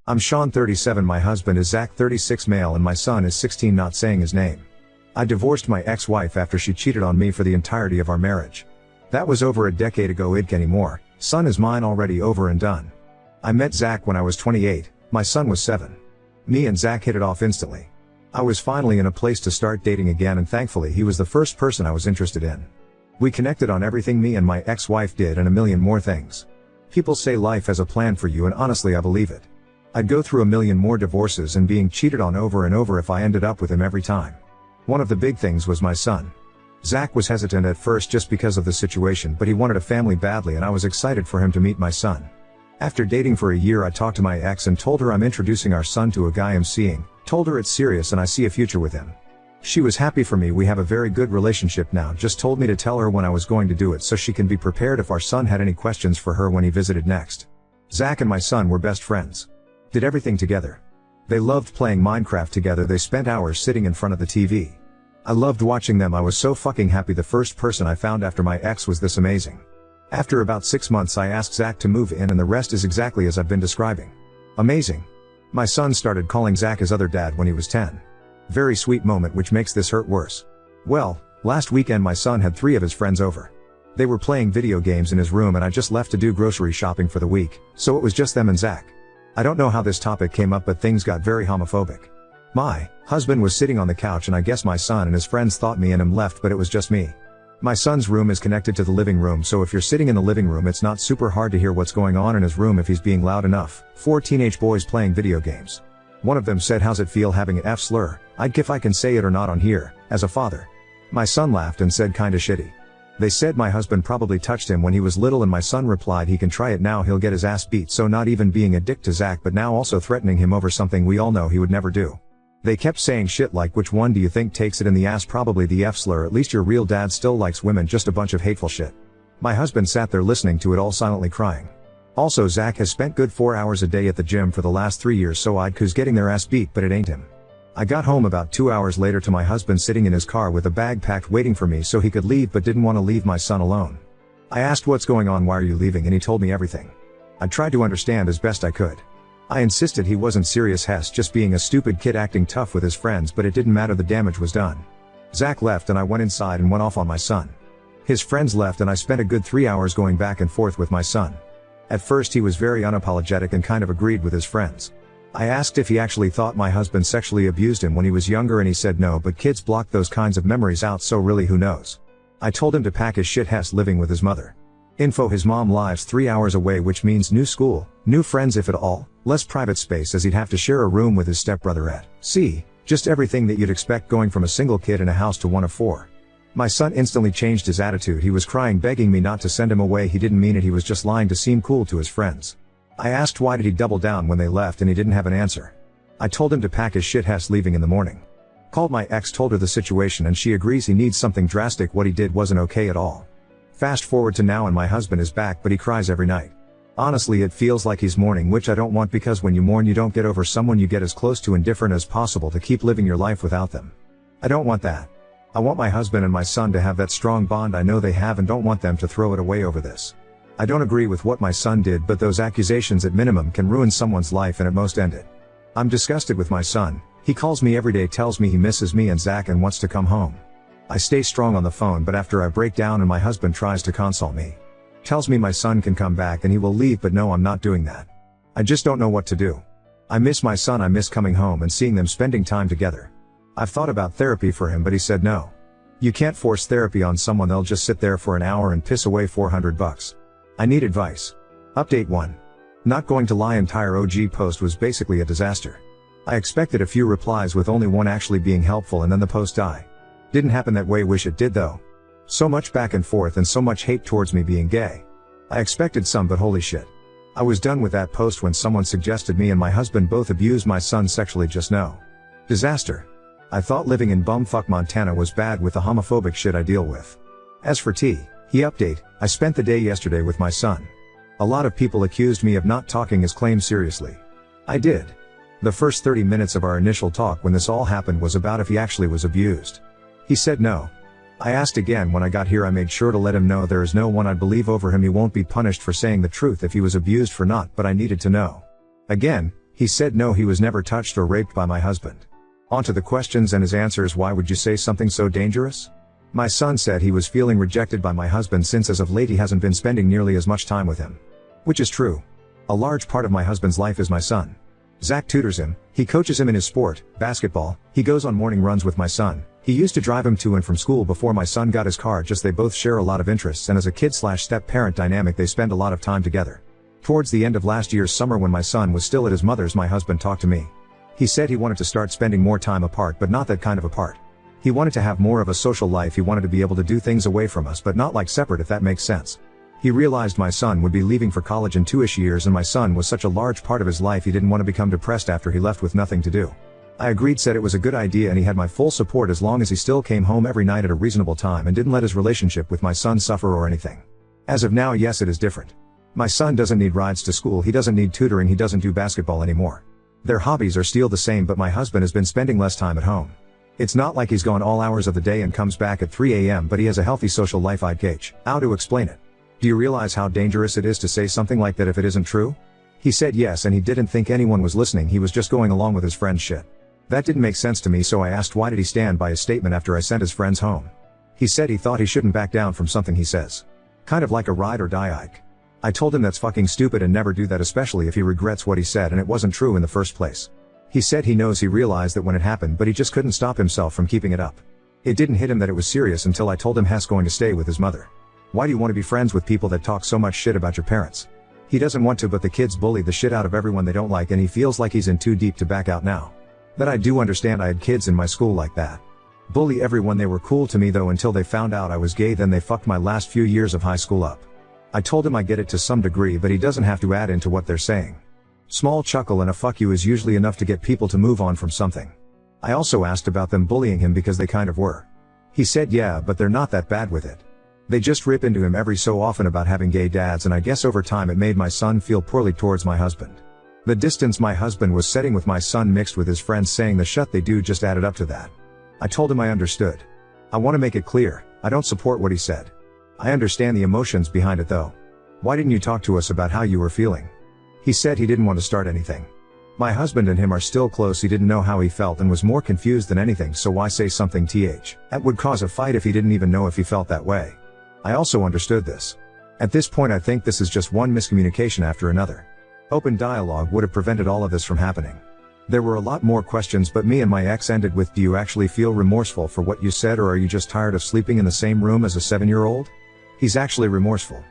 I'm Sean 37, my husband is Zach 36 male and my son is 16 not saying his name. I divorced my ex-wife after she cheated on me for the entirety of our marriage. That was over a decade ago. It anymore, son is mine already over and done. I met Zach when I was 28, my son was 7. Me and Zach hit it off instantly. I was finally in a place to start dating again and thankfully he was the first person I was interested in. We connected on everything me and my ex-wife did and a million more things. People say life has a plan for you and honestly I believe it. I'd go through a million more divorces and being cheated on over and over if I ended up with him every time. One of the big things was my son. Zach was hesitant at first just because of the situation, but he wanted a family badly and I was excited for him to meet my son. After dating for a year I talked to my ex and told her I'm introducing our son to a guy I'm seeing, told her it's serious and I see a future with him. She was happy for me. We have a very good relationship now, just told me to tell her when I was going to do it so she can be prepared if our son had any questions for her when he visited next. Zach and my son were best friends. Did everything together. They loved playing Minecraft together. They spent hours sitting in front of the TV. I loved watching them. I was so fucking happy. The first person I found after my ex was this amazing. After about 6 months I asked Zach to move in and the rest is exactly as I've been describing. Amazing. My son started calling Zach his other dad when he was 10. Very sweet moment, which makes this hurt worse. Well, last weekend my son had 3 of his friends over. They were playing video games in his room and I just left to do grocery shopping for the week, so it was just them and Zach. I don't know how this topic came up but things got very homophobic. My husband was sitting on the couch and I guess my son and his friends thought me and him left, but it was just me. My son's room is connected to the living room, so if you're sitting in the living room it's not super hard to hear what's going on in his room if he's being loud enough. 4 teenage boys playing video games. One of them said, "How's it feel having an F slur? I'd if I can say it or not on here, as a father." My son laughed and said, "Kinda shitty." They said my husband probably touched him when he was little and my son replied he can try it now, he'll get his ass beat. So not even being a dick to Zach but now also threatening him over something we all know he would never do. They kept saying shit like, "Which one do you think takes it in the ass?" Probably the F slur. "At least your real dad still likes women." Just a bunch of hateful shit. My husband sat there listening to it all silently crying. Also Zach has spent good 4 hours a day at the gym for the last 3 years, so I'd cause getting their ass beat, but it ain't him. I got home about 2 hours later to my husband sitting in his car with a bag packed waiting for me so he could leave but didn't want to leave my son alone. I asked, "What's going on? Why are you leaving?" and he told me everything. I tried to understand as best I could. I insisted he wasn't serious, just being a stupid kid acting tough with his friends, but it didn't matter, the damage was done. Zach left and I went inside and went off on my son. His friends left and I spent a good 3 hours going back and forth with my son. At first he was very unapologetic and kind of agreed with his friends. I asked if he actually thought my husband sexually abused him when he was younger and he said no, but kids block those kinds of memories out, so really who knows. I told him to pack his shit, living with his mother. Info: his mom lives 3 hours away, which means new school, new friends if at all, less private space as he'd have to share a room with his stepbrother at sea, just everything that you'd expect going from a single kid in a house to one of 4. My son instantly changed his attitude. He was crying, begging me not to send him away. He didn't mean it, he was just lying to seem cool to his friends. I asked why did he double down when they left and he didn't have an answer. I told him to pack his shit, leaving in the morning. Called my ex, told her the situation and she agrees he needs something drastic. What he did wasn't okay at all. Fast forward to now and my husband is back but he cries every night. Honestly it feels like he's mourning, which I don't want, because when you mourn you don't get over someone, you get as close to indifferent as possible to keep living your life without them. I don't want that. I want my husband and my son to have that strong bond I know they have and don't want them to throw it away over this. I don't agree with what my son did, but those accusations at minimum can ruin someone's life and at most end it. I'm disgusted with my son. He calls me every day, tells me he misses me and Zach and wants to come home. I stay strong on the phone, but after I break down and my husband tries to console me. Tells me my son can come back and he will leave, but no, I'm not doing that. I just don't know what to do. I miss my son, I miss coming home and seeing them, spending time together. I've thought about therapy for him but he said no. You can't force therapy on someone, they'll just sit there for an hour and piss away $400. I need advice. Update 1. Not going to lie, entire OG post was basically a disaster. I expected a few replies with only one actually being helpful and then the post died. Didn't happen that way, wish it did though. So much back and forth and so much hate towards me being gay. I expected some, but holy shit. I was done with that post when someone suggested me and my husband both abused my son sexually. Just no. Disaster. I thought living in bumfuck Montana was bad with the homophobic shit I deal with. As for T, he update, I spent the day yesterday with my son. A lot of people accused me of not taking his claims seriously. I did. The first 30 minutes of our initial talk when this all happened was about if he actually was abused. He said no. I asked again when I got here. I made sure to let him know there is no one I'd believe over him. He won't be punished for saying the truth if he was abused for not, but I needed to know. Again, He said no, he was never touched or raped by my husband. On to the questions and his answers. Why would you say something so dangerous? My son said he was feeling rejected by my husband since as of late he hasn't been spending nearly as much time with him. Which is true. A large part of my husband's life is my son. Zach tutors him, he coaches him in his sport, basketball, he goes on morning runs with my son, he used to drive him to and from school before my son got his car. Just they both share a lot of interests, and as a kid/step-parent dynamic they spend a lot of time together. Towards the end of last year's summer when my son was still at his mother's, my husband talked to me. He said he wanted to start spending more time apart, but not that kind of apart. He wanted to have more of a social life. He wanted to be able to do things away from us, but not like separate, if that makes sense. He realized my son would be leaving for college in 2-ish years, and my son was such a large part of his life he didn't want to become depressed after he left with nothing to do. I agreed, said it was a good idea, and he had my full support as long as he still came home every night at a reasonable time and didn't let his relationship with my son suffer or anything. As of now, yes, it is different. My son doesn't need rides to school, he doesn't need tutoring, he doesn't do basketball anymore. Their hobbies are still the same, but my husband has been spending less time at home. It's not like he's gone all hours of the day and comes back at 3 a.m., but he has a healthy social life. I'd gauge how to explain it. Do you realize how dangerous it is to say something like that if it isn't true? He said yes, and he didn't think anyone was listening, he was just going along with his friend's shit. That didn't make sense to me, so I asked why did he stand by his statement after I sent his friends home. He said he thought he shouldn't back down from something he says. Kind of like a ride or die Ike. I told him that's fucking stupid and never do that, especially if he regrets what he said and it wasn't true in the first place. He said he knows, he realized that when it happened, but he just couldn't stop himself from keeping it up. It didn't hit him that it was serious until I told him he's going to stay with his mother. Why do you want to be friends with people that talk so much shit about your parents? He doesn't want to, but the kids bully the shit out of everyone they don't like, and he feels like he's in too deep to back out now. That I do understand. I had kids in my school like that. Bully everyone. They were cool to me though until they found out I was gay, then they fucked my last few years of high school up. I told him I get it to some degree, but he doesn't have to add into what they're saying. Small chuckle and a fuck you is usually enough to get people to move on from something. I also asked about them bullying him because they kind of were. He said yeah, but they're not that bad with it. They just rip into him every so often about having gay dads, and I guess over time it made my son feel poorly towards my husband. The distance my husband was setting with my son mixed with his friends saying the shit they do just added up to that. I told him I understood. I want to make it clear, I don't support what he said. I understand the emotions behind it though. Why didn't you talk to us about how you were feeling? He said he didn't want to start anything. My husband and him are still close, he didn't know how he felt and was more confused than anything, so why say something that would cause a fight if he didn't even know if he felt that way? I also understood this. At this point I think this is just one miscommunication after another. Open dialogue would have prevented all of this from happening. There were a lot more questions, but me and my ex ended with, do you actually feel remorseful for what you said, or are you just tired of sleeping in the same room as a 7-year-old? He's actually remorseful.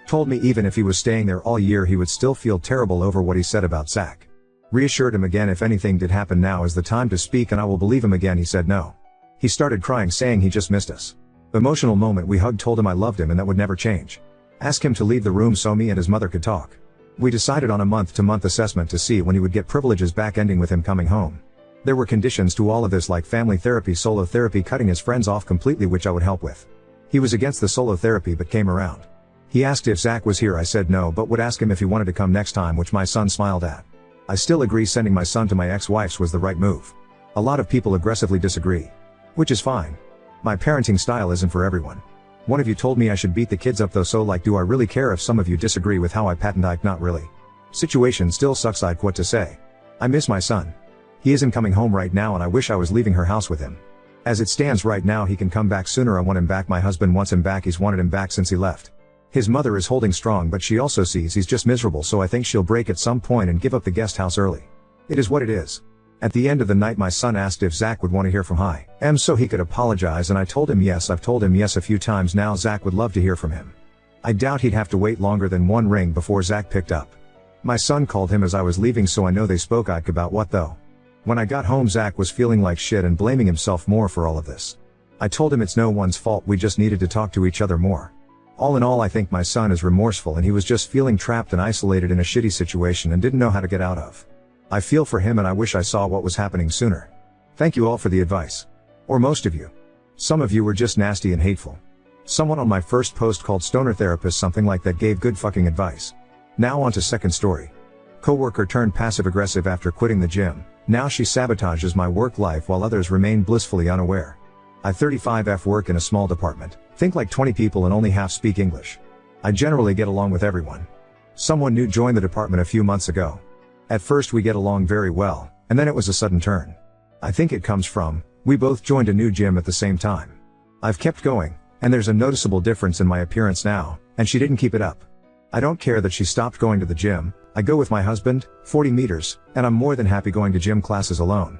Told me even if he was staying there all year he would still feel terrible over what he said about Zach. Reassured him again, if anything did happen, now is the time to speak and I will believe him again. He said no. He started crying saying he just missed us. Emotional moment, we hugged, told him I loved him and that would never change. Asked him to leave the room so me and his mother could talk. We decided on a month-to-month assessment to see when he would get privileges back, ending with him coming home. There were conditions to all of this, like family therapy, solo therapy, cutting his friends off completely, which I would help with. He was against the solo therapy but came around. He asked if Zach was here, I said no, but would ask him if he wanted to come next time, which my son smiled at. I still agree sending my son to my ex-wife's was the right move. A lot of people aggressively disagree. Which is fine. My parenting style isn't for everyone. One of you told me I should beat the kids up though, so like, do I really care if some of you disagree with how I patent Ike? Not really. Situation still sucks. Like, what to say? I miss my son. He isn't coming home right now and I wish I was leaving her house with him. As it stands right now he can come back sooner. I want him back. My husband wants him back. He's wanted him back since he left. His mother is holding strong, but she also sees he's just miserable, so I think she'll break at some point and give up the guest house early. It is what it is. At the end of the night my son asked if Zach would want to hear from him so he could apologize, and I told him yes. I've told him yes a few times now. Zach would love to hear from him. I doubt he'd have to wait longer than one ring before Zach picked up. My son called him as I was leaving, so I know they spoke. Ike, about what though? When I got home Zach was feeling like shit and blaming himself more for all of this. I told him it's no one's fault, we just needed to talk to each other more. All in all I think my son is remorseful and he was just feeling trapped and isolated in a shitty situation and didn't know how to get out of. I feel for him and I wish I saw what was happening sooner. Thank you all for the advice. Or most of you. Some of you were just nasty and hateful. Someone on my first post called Stoner Therapist something like that gave good fucking advice. Now on to second story. Coworker turned passive aggressive after quitting the gym. Now she sabotages my work life while others remain blissfully unaware. I 35F work in a small department. Think like 20 people and only half speak English. I generally get along with everyone. Someone new joined the department a few months ago. At first we get along very well, and then it was a sudden turn. I think it comes from, we both joined a new gym at the same time. I've kept going, and there's a noticeable difference in my appearance now, and she didn't keep it up. I don't care that she stopped going to the gym. I go with my husband, 40 meters, and I'm more than happy going to gym classes alone.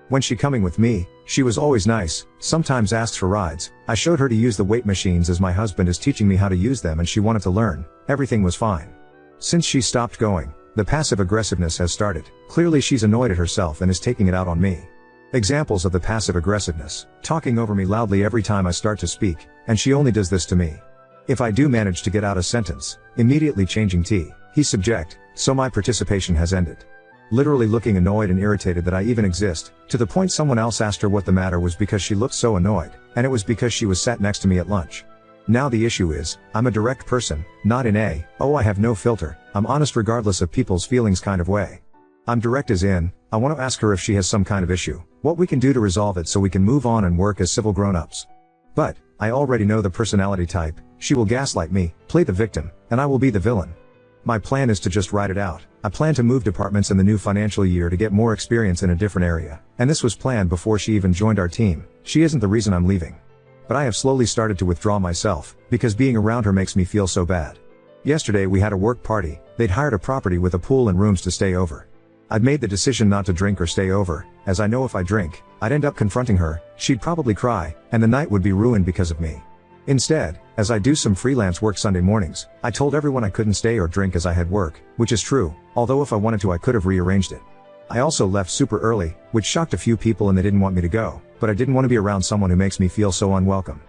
When she coming with me, she was always nice, sometimes asks for rides. I showed her to use the weight machines as my husband is teaching me how to use them and she wanted to learn. Everything was fine. Since she stopped going, the passive aggressiveness has started. Clearly she's annoyed at herself and is taking it out on me. Examples of the passive aggressiveness: talking over me loudly every time I start to speak, and she only does this to me. If I do manage to get out a sentence, immediately changing T, he's subject, so my participation has ended. Literally looking annoyed and irritated that I even exist, to the point someone else asked her what the matter was because she looked so annoyed, and it was because she was sat next to me at lunch. Now the issue is, I'm a direct person, not in a, oh I have no filter, I'm honest regardless of people's feelings kind of way. I'm direct as in, I want to ask her if she has some kind of issue, what we can do to resolve it so we can move on and work as civil grown-ups. But, I already know the personality type, she will gaslight me, play the victim, and I will be the villain. My plan is to just ride it out. I plan to move departments in the new financial year to get more experience in a different area, and this was planned before she even joined our team. She isn't the reason I'm leaving. But I have slowly started to withdraw myself, because being around her makes me feel so bad. Yesterday we had a work party. They'd hired a property with a pool and rooms to stay over. I'd made the decision not to drink or stay over, as I know if I drink, I'd end up confronting her, she'd probably cry, and the night would be ruined because of me. Instead, as I do some freelance work Sunday mornings, I told everyone I couldn't stay or drink as I had work, which is true, although if I wanted to I could have rearranged it. I also left super early, which shocked a few people and they didn't want me to go, but I didn't want to be around someone who makes me feel so unwelcome.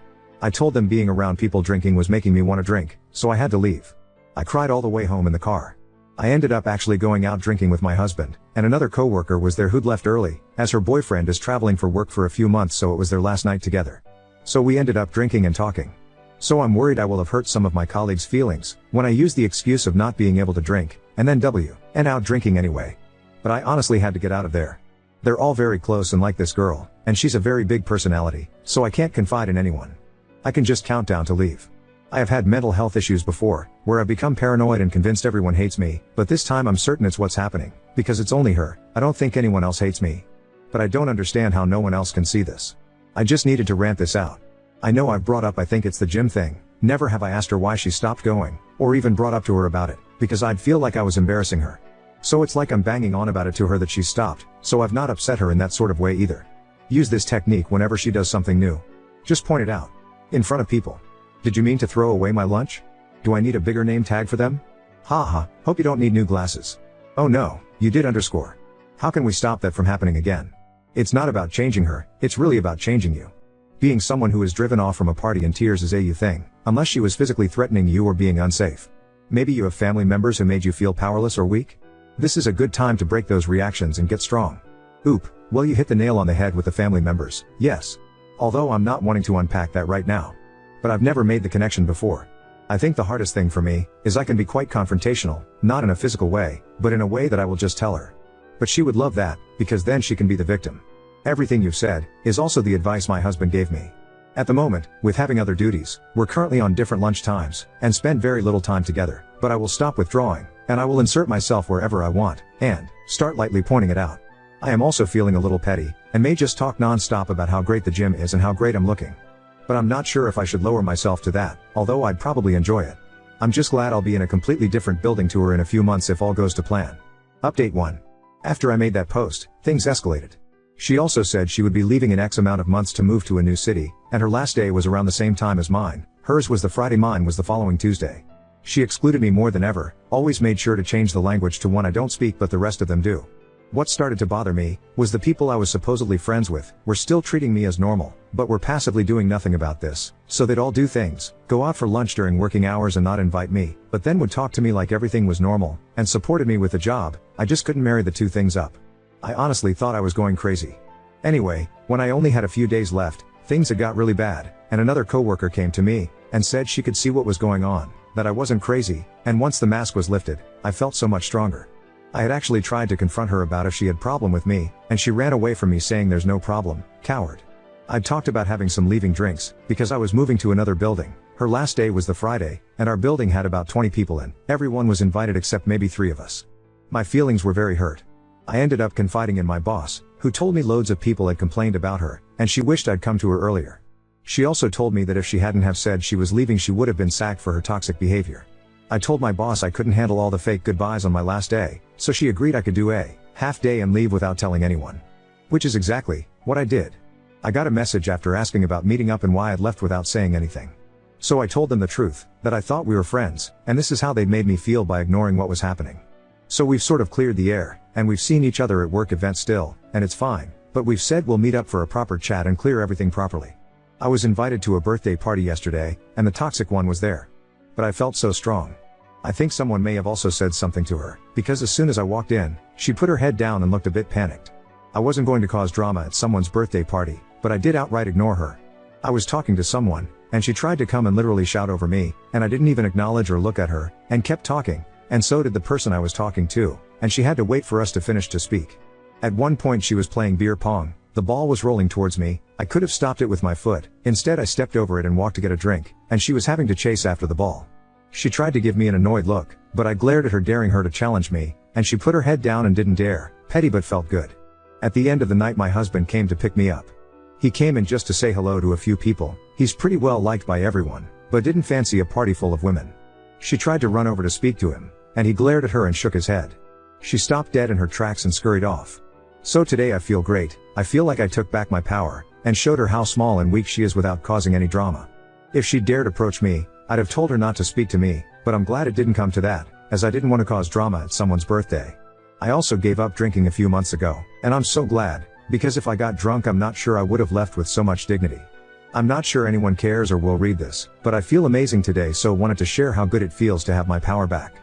I told them being around people drinking was making me want to drink, so I had to leave. I cried all the way home in the car. I ended up actually going out drinking with my husband, and another coworker was there who'd left early, as her boyfriend is traveling for work for a few months, so it was their last night together. So we ended up drinking and talking. So I'm worried I will have hurt some of my colleagues' feelings, when I used the excuse of not being able to drink, and then and out drinking anyway. But I honestly had to get out of there. They're all very close and like this girl, and she's a very big personality, so I can't confide in anyone. I can just count down to leave. I have had mental health issues before, where I've become paranoid and convinced everyone hates me, but this time I'm certain it's what's happening, because it's only her. I don't think anyone else hates me. But I don't understand how no one else can see this. I just needed to rant this out. I know I've brought up I think it's the gym thing. Never have I asked her why she stopped going, or even brought up to her about it, because I'd feel like I was embarrassing her. So it's like I'm banging on about it to her that she stopped, so I've not upset her in that sort of way either. Use this technique whenever she does something new. Just point it out. In front of people. Did you mean to throw away my lunch? Do I need a bigger name tag for them? Haha, hope you don't need new glasses. Oh no, you did underscore. How can we stop that from happening again? It's not about changing her, it's really about changing you. Being someone who is driven off from a party in tears is a you thing, unless she was physically threatening you or being unsafe. Maybe you have family members who made you feel powerless or weak? This is a good time to break those reactions and get strong. Oop, well you hit the nail on the head with the family members, yes. Although I'm not wanting to unpack that right now. But I've never made the connection before. I think the hardest thing for me, is I can be quite confrontational, not in a physical way, but in a way that I will just tell her. But she would love that, because then she can be the victim. Everything you've said, is also the advice my husband gave me. At the moment, with having other duties, we're currently on different lunch times, and spend very little time together, but I will stop withdrawing, and I will insert myself wherever I want, and start lightly pointing it out. I am also feeling a little petty, and may just talk non-stop about how great the gym is and how great I'm looking. But I'm not sure if I should lower myself to that, although I'd probably enjoy it. I'm just glad I'll be in a completely different building to her in a few months if all goes to plan. Update 1. After I made that post, things escalated. She also said she would be leaving in X amount of months to move to a new city, and her last day was around the same time as mine. Hers was the Friday, mine was the following Tuesday. She excluded me more than ever, always made sure to change the language to one I don't speak but the rest of them do. What started to bother me, was the people I was supposedly friends with, were still treating me as normal, but were passively doing nothing about this. So they'd all do things, go out for lunch during working hours and not invite me, but then would talk to me like everything was normal, and supported me with a job. I just couldn't marry the two things up. I honestly thought I was going crazy. Anyway, when I only had a few days left, things had got really bad, and another coworker came to me, and said she could see what was going on, that I wasn't crazy, and once the mask was lifted, I felt so much stronger. I had actually tried to confront her about if she had problem with me, and she ran away from me saying there's no problem, coward. I'd talked about having some leaving drinks, because I was moving to another building. Her last day was the Friday, and our building had about 20 people in. Everyone was invited except maybe 3 of us. My feelings were very hurt. I ended up confiding in my boss, who told me loads of people had complained about her, and she wished I'd come to her earlier. She also told me that if she hadn't have said she was leaving, she would have been sacked for her toxic behavior. I told my boss I couldn't handle all the fake goodbyes on my last day, so she agreed I could do a half day and leave without telling anyone. Which is exactly what I did. I got a message after asking about meeting up and why I'd left without saying anything. So I told them the truth, that I thought we were friends, and this is how they'd made me feel by ignoring what was happening. So we've sort of cleared the air, and we've seen each other at work events still, and it's fine, but we've said we'll meet up for a proper chat and clear everything properly. I was invited to a birthday party yesterday, and the toxic one was there. But I felt so strong. I think someone may have also said something to her, because as soon as I walked in, she put her head down and looked a bit panicked. I wasn't going to cause drama at someone's birthday party, but I did outright ignore her. I was talking to someone, and she tried to come and literally shout over me, and I didn't even acknowledge or look at her, and kept talking, and so did the person I was talking to, and she had to wait for us to finish to speak. At one point she was playing beer pong, the ball was rolling towards me, I could have stopped it with my foot, instead I stepped over it and walked to get a drink, and she was having to chase after the ball. She tried to give me an annoyed look, but I glared at her, daring her to challenge me, and she put her head down and didn't dare. Petty but felt good. At the end of the night my husband came to pick me up. He came in just to say hello to a few people. He's pretty well liked by everyone, but didn't fancy a party full of women. She tried to run over to speak to him, and he glared at her and shook his head. She stopped dead in her tracks and scurried off. So today I feel great. I feel like I took back my power, and showed her how small and weak she is without causing any drama. If she dared approach me, I'd have told her not to speak to me, but I'm glad it didn't come to that, as I didn't want to cause drama at someone's birthday. I also gave up drinking a few months ago, and I'm so glad, because if I got drunk I'm not sure I would have left with so much dignity. I'm not sure anyone cares or will read this, but I feel amazing today, so wanted to share how good it feels to have my power back.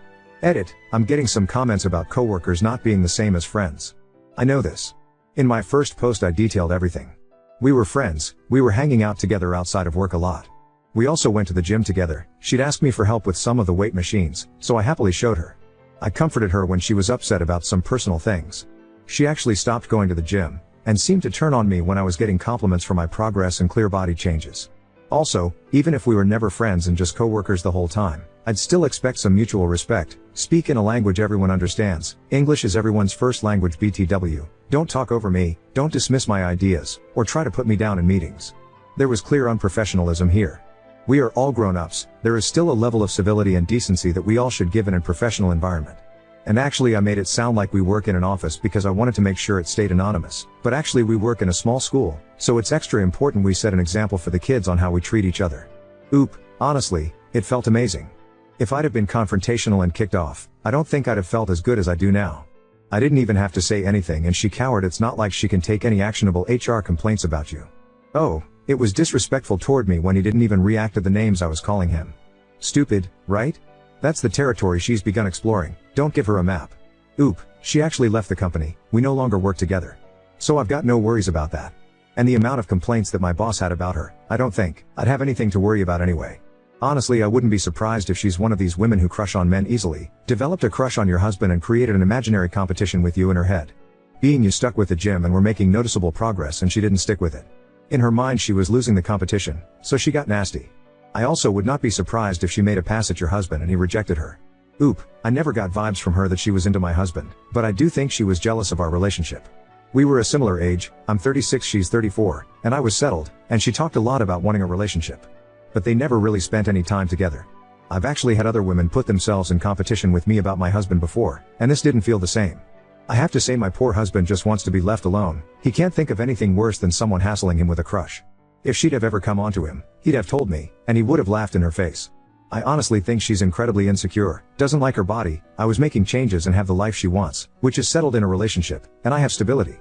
Edit, I'm getting some comments about coworkers not being the same as friends. I know this. In my first post I detailed everything. We were friends, we were hanging out together outside of work a lot. We also went to the gym together. She'd ask me for help with some of the weight machines, so I happily showed her. I comforted her when she was upset about some personal things. She actually stopped going to the gym, and seemed to turn on me when I was getting compliments for my progress and clear body changes. Also, even if we were never friends and just coworkers the whole time, I'd still expect some mutual respect. Speak in a language everyone understands. English is everyone's first language. BTW. Don't talk over me, don't dismiss my ideas, or try to put me down in meetings. There was clear unprofessionalism here. We are all grown-ups, there is still a level of civility and decency that we all should give in a professional environment. And actually I made it sound like we work in an office because I wanted to make sure it stayed anonymous, but actually we work in a small school, so it's extra important we set an example for the kids on how we treat each other. Oop, honestly, it felt amazing. If I'd have been confrontational and kicked off, I don't think I'd have felt as good as I do now. I didn't even have to say anything and she cowered. It's not like she can take any actionable HR complaints about you. Oh, it was disrespectful toward me when he didn't even react to the names I was calling him. Stupid, right? That's the territory she's begun exploring. Don't give her a map. Oop, she actually left the company, we no longer work together. So I've got no worries about that. And the amount of complaints that my boss had about her, I don't think I'd have anything to worry about anyway. Honestly, I wouldn't be surprised if she's one of these women who crush on men easily, developed a crush on your husband and created an imaginary competition with you in her head. Being you stuck with the gym and were making noticeable progress and she didn't stick with it. In her mind she was losing the competition, so she got nasty. I also would not be surprised if she made a pass at your husband and he rejected her. Oop, I never got vibes from her that she was into my husband, but I do think she was jealous of our relationship. We were a similar age, I'm 36, she's 34, and I was settled, and she talked a lot about wanting a relationship. But they never really spent any time together. I've actually had other women put themselves in competition with me about my husband before, and this didn't feel the same. I have to say my poor husband just wants to be left alone. He can't think of anything worse than someone hassling him with a crush. If she'd have ever come onto him, he'd have told me, and he would have laughed in her face. I honestly think she's incredibly insecure, doesn't like her body. I was making changes and have the life she wants, which is settled in a relationship, and I have stability.